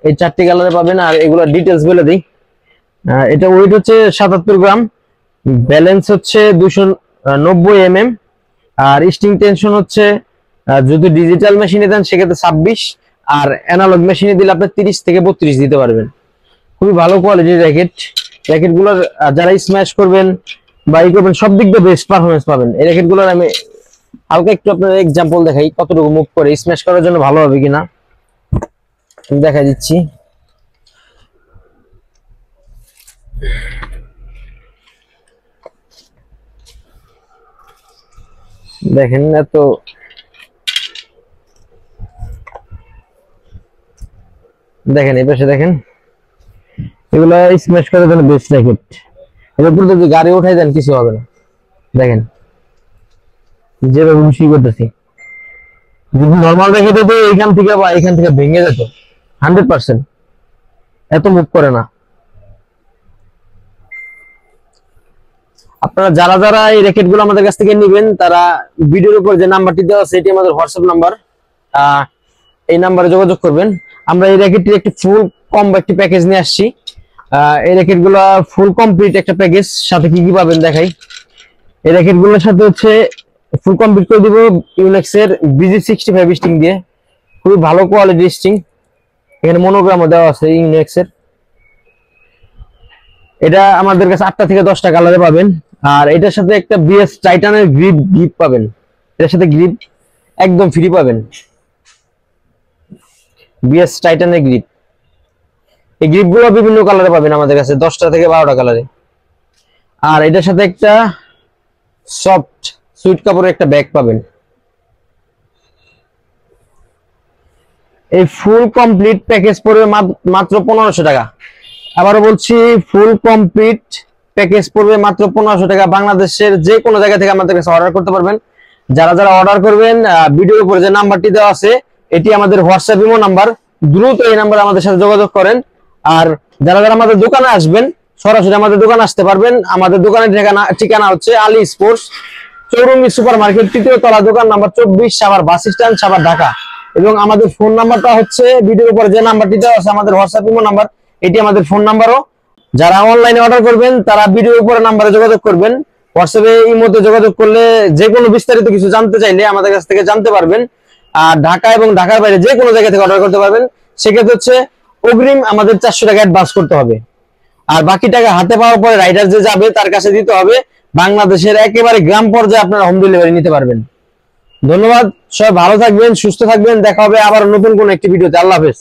এই 4টি কালারে পাবেন। আর এগুলোর ডিটেলস বলে দিই। এটা ওয়েট হচ্ছে 77 গ্রাম, ব্যালেন্স হচ্ছে 290 mm, আর স্টিং টেনশন হচ্ছে যদি ডিজিটাল মেশিনে দেন সেক্ষেত্রে 26, আর অ্যানালগ মেশিনে দিলে আপনি 30 থেকে 32 দিতে পারবেন। খুবই ভালো কোয়ালিটির র্যাকেট গুলোর যারা স্ম্যাশ করবেন বা ই করবেন সব দিক দিয়ে বেস্ট পারফরমেন্স পাবেন। এই র্যাকেট গুলোর আমি হালকা একটু আপনার এক্সাম্পল দেখাই কতটুকু মুভ করে স্ম্যাশ করার জন্য ভালো হবে কিনা দেখা দিচ্ছি। দেখেন এত দেখেন এই পাশে দেখেন, এগুলো স্ম্যাশ করার জন্য বেস্ট র্যাকেট। এর উপর যদি গাড়ি উঠাই দেন কিছু হবে না। দেখেন যেভাবে খুশি করতেছি, যদি নর্মাল র্যাকেট হতো এইখান থেকে বা এখান থেকে ভেঙে যেত 100%, এত মুভ করে না। আপনারা যারা যারা এই র্যাকেট গুলো আমাদের কাছ থেকে নেবেন তারা ভিডিওর উপর যে নাম্বারটি দেওয়া আছে এটি আমাদের হোয়াটসঅ্যাপ নাম্বার, এই নাম্বারে যোগাযোগ করবেন। আমরা এই র্যাকেটটির একটি ফুল কম্বো একটি প্যাকেজ নিয়ে আসছি। এই র্যাকেট গুলো ফুল কমপ্লিট একটা প্যাকেজ, সাথে কি কি পাবেন দেখাই। এই র্যাকেট গুলোর সাথে হচ্ছে ফুল কমপ্লিট করে দিব ইউনেক্স এর BG65 স্টিং দিয়ে, খুবই ভালো কোয়ালিটির স্টিং। এখানে মনোগ্রামও দেওয়া আছে ইউনেক্স এর। এটা আমাদের কাছে 8টা থেকে 10টা কালারে পাবেন। আর এটার সাথে একটা BS টাইটানের গ্রিপ পাবেন, এটার সাথে গ্রিপ একদম ফ্রি পাবেন, BS টাইটানের গ্রিপ। এই গ্রিপ গুলো বিভিন্ন কালারে পাবেন আমাদের কাছে, 10টা থেকে 12টা কালারে। আর এটার সাথে একটা সফট সুইট কাপড়ের একটা ব্যাগ পাবেন। এই ফুল কমপ্লিট প্যাকেজ পড়বে মাত্র 1500 টাকা। আবারও বলছি, ফুল কমপ্লিট প্যাকেজ পড়বে মাত্র 1500 টাকা। বাংলাদেশের যে কোনো জায়গা থেকে আমাদের কাছে অর্ডার করতে পারবেন। যারা যারা অর্ডার করবেন ভিডিওর উপরে যে নাম্বারটি দেওয়া আছে এটি আমাদের হোয়াটসঅ্যাপ ইমো নাম্বার, দ্রুত এই নাম্বারে আমাদের সাথে যোগাযোগ করেন। আর যারা যারা আমাদের দোকানে আসবেন সরাসরি আমাদের দোকানে আসতে পারবেন। আমাদের দোকানের ঠিকানা হচ্ছে Ali sports, Chowrangi super market, 3য় তলা, দোকান number 24, Savar bus stand, Savar, Dhaka. এবং আমাদের ফোন নাম্বারটা হচ্ছে ভিডিওর উপরে যে নাম্বারটি দেওয়া আছে আমাদের হোয়াটসঅ্যাপ ইমো নাম্বার, এটি আমাদের ফোন নাম্বারও। যারা অনলাইনে অর্ডার করবেন তারা ভিডিওর উপরে নাম্বারে যোগাযোগ করবেন। হোয়াটসঅ্যাপে ইমোতে যোগাযোগ করলে যে কোনো বিস্তারিত কিছু জানতে চাইলে আমাদের কাছ থেকে জানতে পারবেন। আর ঢাকা এবং ঢাকার বাইরে যে কোনো জায়গা থেকে অর্ডার করতে পারবেন। সেক্ষেত্রে হচ্ছে অগ্রিম আমাদের 400 টাকা অ্যাডভান্স করতে হবে, আর বাকি টাকা হাতে পাওয়ার পরে রাইডার যে যাবে তার কাছে দিতে হবে। বাংলাদেশের একেবারে গ্রাম পর্যায়ে আপনারা হোম ডেলিভারি নিতে পারবেন। ধন্যবাদ, সবাই ভালো থাকবেন, সুস্থ থাকবেন। দেখা হবে আবার নতুন কোন একটি ভিডিওতে। আল্লাহ হাফেজ।